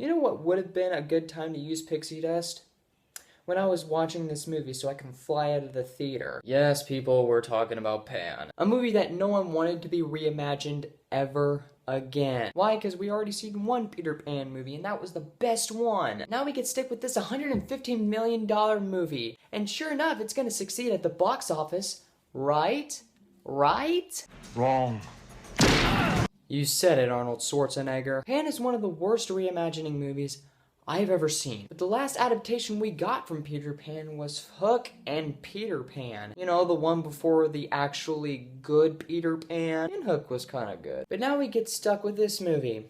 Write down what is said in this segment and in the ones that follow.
You know what would have been a good time to use pixie dust? When I was watching this movie so I can fly out of the theater. Yes, people, we're talking about Pan. A movie that no one wanted to be reimagined ever again. Why? Because we already seen one Peter Pan movie, and that was the best one. Now we get stick with this $115 million movie. And sure enough, it's gonna succeed at the box office. Right? Right? Wrong. You said it, Arnold Schwarzenegger. Pan is one of the worst reimagining movies I've ever seen. But the last adaptation we got from Peter Pan was Hook and Peter Pan. You know, the one before the actually good Peter Pan. And Hook was kind of good. But now we get stuck with this movie.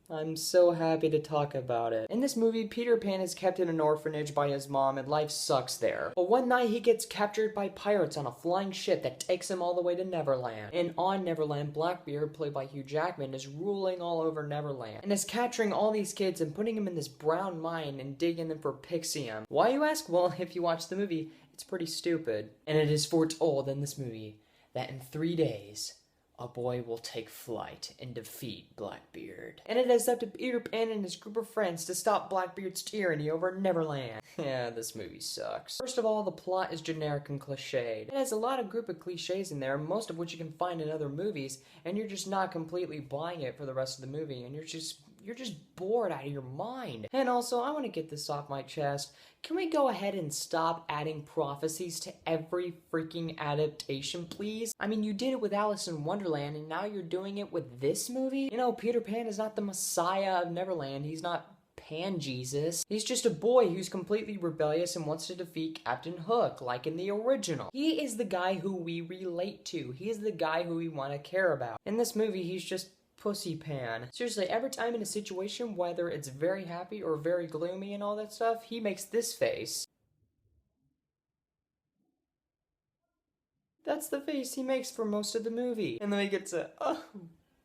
I'm so happy to talk about it. In this movie, Peter Pan is kept in an orphanage by his mom and life sucks there. But one night he gets captured by pirates on a flying ship that takes him all the way to Neverland. And on Neverland, Blackbeard, played by Hugh Jackman, is ruling all over Neverland. And is capturing all these kids and putting them in this brown mine and digging them for Pixium. Why, you ask? Well, if you watch the movie, it's pretty stupid. And it is foretold in this movie that in 3 days, a boy will take flight and defeat Blackbeard. And it is up to Peter Pan and his group of friends to stop Blackbeard's tyranny over Neverland. Yeah, this movie sucks. First of all, the plot is generic and cliched. It has a lot of group of cliches in there, most of which you can find in other movies, and you're just not completely buying it for the rest of the movie, and you're just bored out of your mind. And also, I want to get this off my chest. Can we go ahead and stop adding prophecies to every freaking adaptation, please? I mean, you did it with Alice in Wonderland, and now you're doing it with this movie? You know, Peter Pan is not the Messiah of Neverland. He's not Pan Jesus. He's just a boy who's completely rebellious and wants to defeat Captain Hook, like in the original. He is the guy who we relate to. He is the guy who we want to care about. In this movie, he's just Pussy Pan. Seriously, every time in a situation, whether it's very happy or very gloomy and all that stuff, he makes this face. That's the face he makes for most of the movie. And then he gets a, oh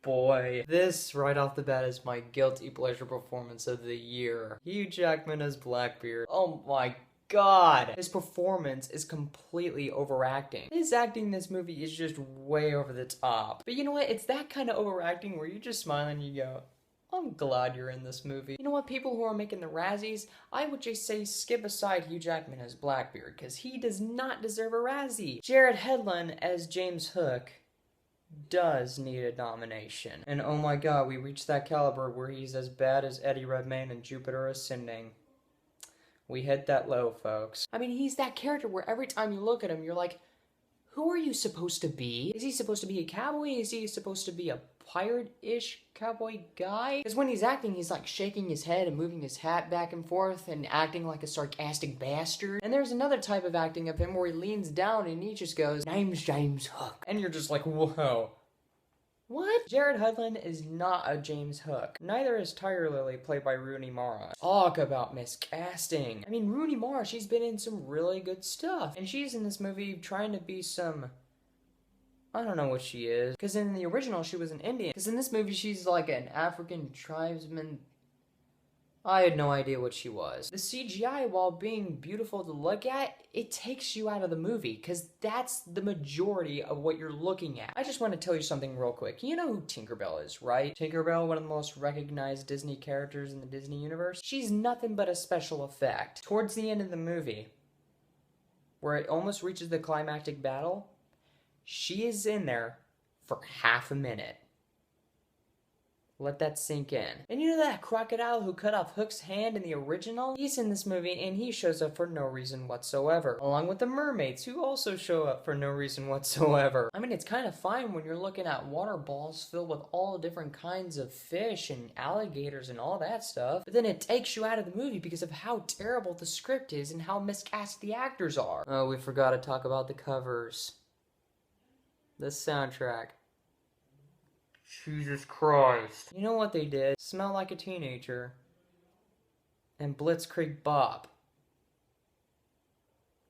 boy. This, right off the bat, is my guilty pleasure performance of the year. Hugh Jackman as Blackbeard. Oh my God, his performance is completely overacting. His acting in this movie is just way over the top. But you know what? It's that kind of overacting where you just smile and you go, I'm glad you're in this movie. You know what? People who are making the Razzies, I would just say skip aside Hugh Jackman as Blackbeard, because he does not deserve a Razzie. Jared Hedlund as James Hook does need a nomination. And oh my God, we reached that caliber where he's as bad as Eddie Redmayne in Jupiter Ascending. We hit that low, folks. I mean, he's that character where every time you look at him, you're like, who are you supposed to be? Is he supposed to be a cowboy? Is he supposed to be a pirate-ish cowboy guy? Because when he's acting, he's like shaking his head and moving his hat back and forth and acting like a sarcastic bastard. And there's another type of acting of him where he leans down and he just goes, name's James Hook. And you're just like, whoa. What? Jared Hedlund is not a James Hook. Neither is Tyler Lily, played by Rooney Mara. Talk about miscasting. I mean, Rooney Mara, she's been in some really good stuff. And she's in this movie trying to be some, I don't know what she is. Because in the original, she was an Indian. Because in this movie, she's like an African tribesman. I had no idea what she was. The CGI, while being beautiful to look at, it takes you out of the movie, because that's the majority of what you're looking at. I just want to tell you something real quick. You know who Tinkerbell is, right? Tinkerbell, one of the most recognized Disney characters in the Disney universe. She's nothing but a special effect. Towards the end of the movie, where it almost reaches the climactic battle, she is in there for half a minute. Let that sink in. And you know that crocodile who cut off Hook's hand in the original? He's in this movie and he shows up for no reason whatsoever. Along with the mermaids who also show up for no reason whatsoever. I mean, it's kind of fine when you're looking at water balls filled with all different kinds of fish and alligators and all that stuff. But then it takes you out of the movie because of how terrible the script is and how miscast the actors are. Oh, we forgot to talk about the covers. The soundtrack. Jesus Christ. You know what they did? Smell Like a Teenager and Blitzkrieg Bop.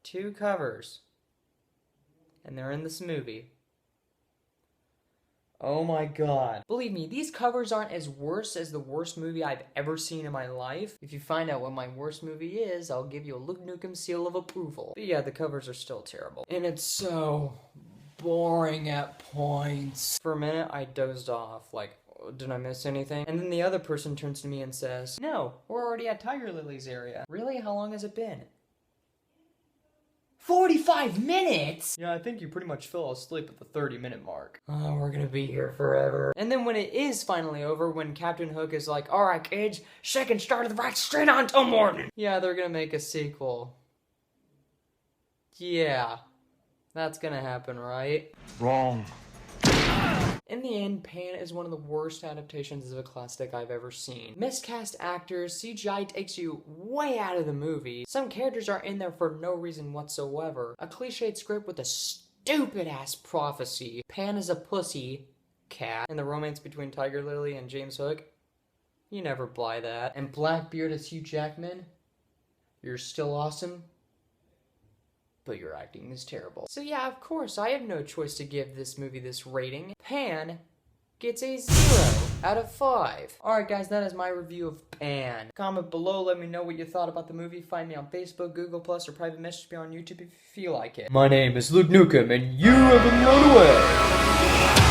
2 covers. And they're in this movie. Oh my God. Believe me, these covers aren't as worse as the worst movie I've ever seen in my life. If you find out what my worst movie is, I'll give you a Luke Nukem seal of approval. But yeah, the covers are still terrible. And it's so boring at points. For a minute, I dozed off, like, did I miss anything? And then the other person turns to me and says, no, we're already at Tiger Lily's area. Really? How long has it been? 45 minutes? Yeah, I think you pretty much fell asleep at the 30-minute mark. Oh, we're gonna be here forever. And then when it is finally over, when Captain Hook is like, alright kids, second star to the right, straight on till morning. Yeah, they're gonna make a sequel. Yeah, that's gonna happen, right? Wrong. In the end, Pan is one of the worst adaptations of a classic I've ever seen. Miscast actors, CGI takes you way out of the movie. Some characters are in there for no reason whatsoever. A cliched script with a stupid-ass prophecy. Pan is a pussy cat. And the romance between Tiger Lily and James Hook, you never buy that. And Blackbeard as Hugh Jackman, you're still awesome, but your acting is terrible. So yeah, of course, I have no choice to give this movie this rating. Pan gets a 0 out of 5. Alright guys, that is my review of Pan. Comment below, let me know what you thought about the movie. Find me on Facebook, Google+, or private message me on YouTube if you feel like it. My name is Luke Nukem, and you have been blown away.